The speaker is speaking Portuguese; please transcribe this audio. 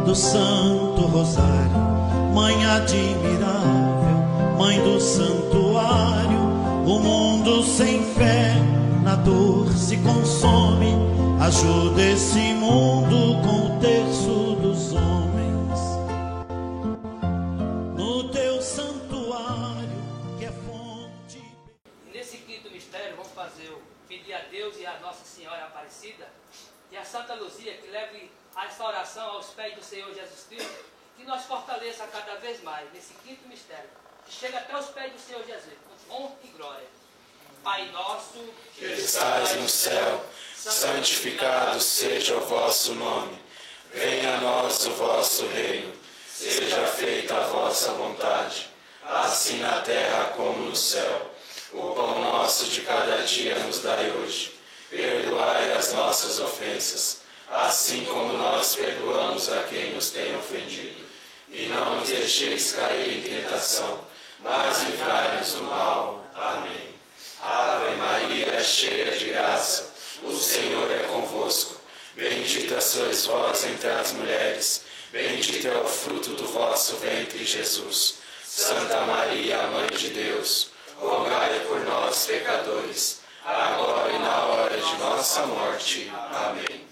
do Santo Rosário, Mãe admirável, Mãe do Santuário, o mundo sem fé na dor se consome, ajuda esse mundo com o terço dos homens, no teu santuário que é fonte. Nesse quinto mistério vamos pedir a Deus e a Nossa Senhora Aparecida e a Santa Luzia que leve essa oração aos pés do Senhor Jesus Cristo, que nós fortaleça cada vez mais nesse quinto mistério, que chega até os pés do Senhor Jesus, com honra e glória. Pai nosso, que estais no céu, santificado seja o vosso nome. Venha a nós o vosso reino. Seja feita a vossa vontade, assim na terra como no céu. O pão nosso de cada dia nos dai hoje. Perdoai as nossas ofensas, assim como nós perdoamos a quem nos tem ofendido. E não nos deixeis cair em tentação, mas livrai-nos do mal. Amém. Ave Maria, cheia de graça, o Senhor é convosco. Bendita sois vós entre as mulheres, bendito é o fruto do vosso ventre, Jesus. Santa Maria, Mãe de Deus, rogai por nós, pecadores, agora e na hora de nossa morte. Amém.